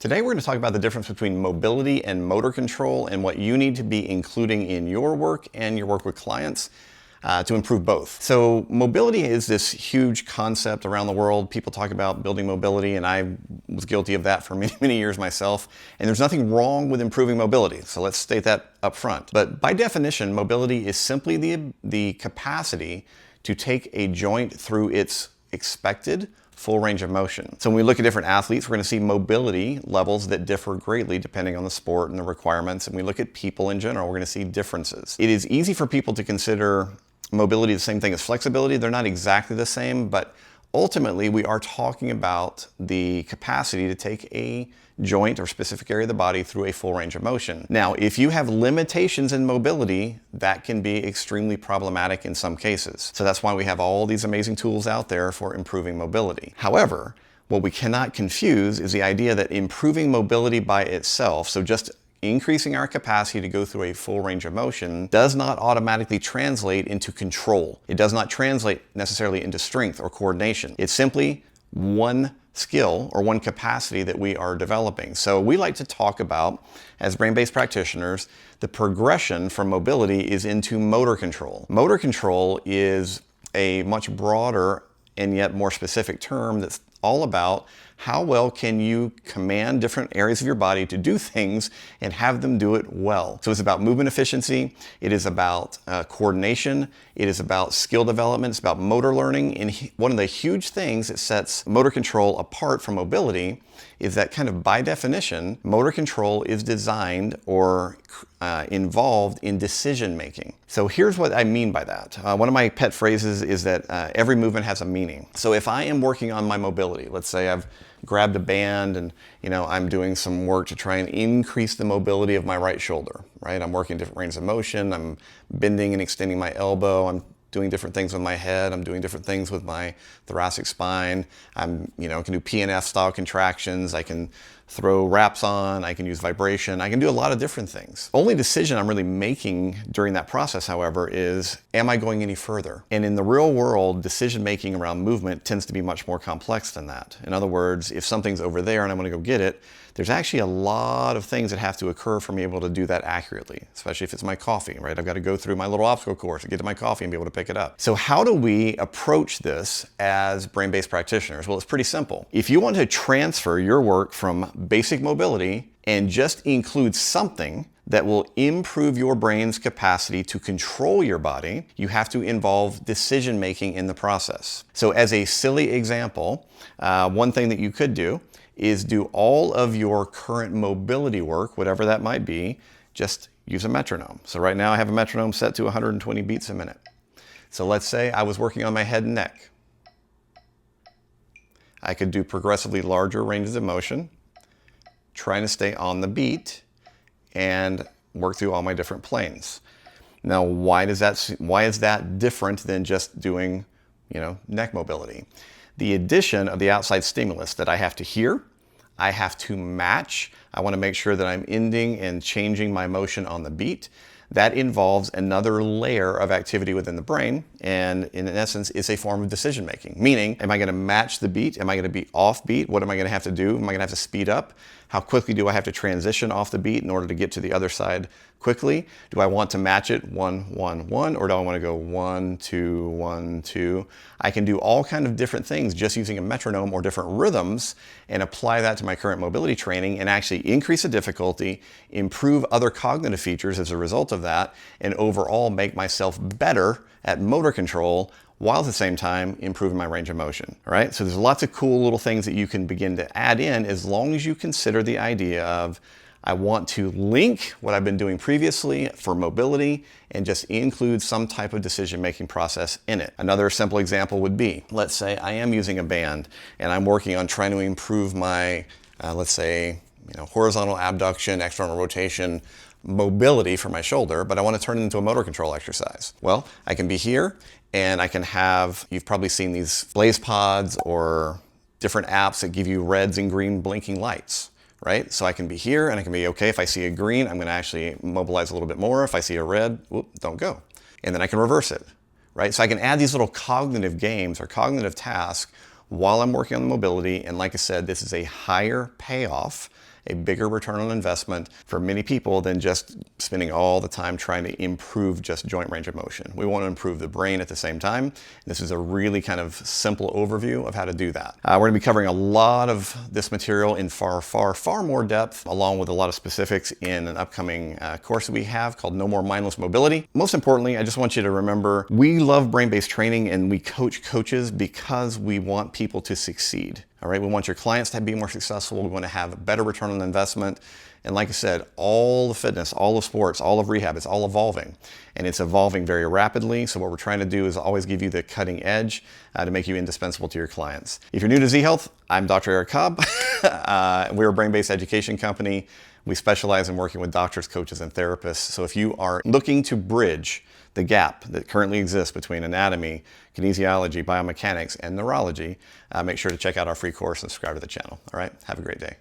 Today we're going to talk about the difference between mobility and motor control and what you need to be including in your work and your work with clients to improve both. So mobility is this huge concept around the world. People talk about building mobility, and I was guilty of that for many, many years myself. And there's nothing wrong with improving mobility. So let's state that up front. But by definition, mobility is simply the capacity to take a joint through its expected full range of motion. So when we look at different athletes, we're going to see mobility levels that differ greatly depending on the sport and the requirements. And we look at people in general, we're going to see differences. It is easy for people to consider mobility the same thing as flexibility. They're not exactly the same, but ultimately we are talking about the capacity to take a joint or specific area of the body through a full range of motion. Now, if you have limitations in mobility, that can be extremely problematic in some cases. So that's why we have all these amazing tools out there for improving mobility. However, what we cannot confuse is the idea that improving mobility by itself, so just increasing our capacity to go through a full range of motion, does not automatically translate into control. It does not translate necessarily into strength or coordination. It's simply one skill or one capacity that we are developing. So we like to talk about, as brain-based practitioners, the progression from mobility is into motor control. Motor control is a much broader and yet more specific term that's all about how well can you command different areas of your body to do things and have them do it well. So it's about movement efficiency, it is about coordination, it is about skill development, it's about motor learning. And one of the huge things that sets motor control apart from mobility is that kind of by definition, motor control is designed or involved in decision making. So here's what I mean by that. One of my pet phrases is that every movement has a meaning. So if I am working on my mobility, let's say I've grabbed a band and I'm doing some work to try and increase the mobility of my right shoulder, right? I'm working different ranges of motion, I'm bending and extending my elbow, I'm doing different things with my head, I'm doing different things with my thoracic spine, can do PNF style contractions, I can throw wraps on, I can use vibration, I can do a lot of different things. Only decision I'm really making during that process, however, is, am I going any further? And in the real world, decision making around movement tends to be much more complex than that. In other words, if something's over there and I'm going to go get it, there's actually a lot of things that have to occur for me able to do that accurately, especially if it's my coffee, right? I've got to go through my little obstacle course to get to my coffee and be able to pick it up. So how do we approach this as brain-based practitioners? Well, it's pretty simple. If you want to transfer your work from basic mobility and just include something that will improve your brain's capacity to control your body, you have to involve decision making in the process. So as a silly example, one thing that you could do is do all of your current mobility work, whatever that might be, just use a metronome. So right now I have a metronome set to 120 beats a minute. So let's say I was working on my head and neck. I could do progressively larger ranges of motion, trying to stay on the beat and work through all my different planes. Now, why is that different than just doing, neck mobility? The addition of the outside stimulus that I have to hear, I have to match. I want to make sure that I'm ending and changing my motion on the beat. That involves another layer of activity within the brain, and in essence, it's a form of decision making. Meaning, am I going to match the beat? Am I going to be off beat? What am I going to have to do? Am I going to have to speed up? How quickly do I have to transition off the beat in order to get to the other side quickly? Do I want to match it 1, 1, 1, or do I want to go 1, 2, 1, 2? I can do all kinds of different things just using a metronome or different rhythms and apply that to my current mobility training and actually increase the difficulty, improve other cognitive features as a result of that, and overall make myself better at motor control while at the same time improving my range of motion, all right? So there's lots of cool little things that you can begin to add in as long as you consider the idea of, I want to link what I've been doing previously for mobility and just include some type of decision-making process in it. Another simple example would be, let's say I am using a band and I'm working on trying to improve my, let's say, horizontal abduction, external rotation, mobility for my shoulder, but I want to turn it into a motor control exercise. Well, I can be here and I can have, you've probably seen these blaze pods or different apps that give you reds and green blinking lights, right? So I can be here and I can be, okay, if I see a green, I'm going to actually mobilize a little bit more. If I see a red, whoop, don't go. And then I can reverse it, right? So I can add these little cognitive games or cognitive tasks while I'm working on the mobility. And like I said, this is a higher payoff a bigger return on investment for many people than just spending all the time trying to improve just joint range of motion. We want to improve the brain at the same time. This is a really kind of simple overview of how to do that. We're going to be covering a lot of this material in far more depth, along with a lot of specifics in an upcoming course that we have called No More Mindless Mobility. Most importantly, I just want you to remember, we love brain-based training and we coach coaches because we want people to succeed. All right, we want your clients to be more successful. We want to have a better return on investment. And like I said, all the fitness, all of sports, all of rehab, it's all evolving. And it's evolving very rapidly. So what we're trying to do is always give you the cutting edge to make you indispensable to your clients. If you're new to Z-Health, I'm Dr. Eric Cobb. We're a brain-based education company. We specialize in working with doctors, coaches, and therapists. So if you are looking to bridge the gap that currently exists between anatomy, kinesiology, biomechanics, and neurology, make sure to check out our free course and subscribe to the channel. All right, have a great day.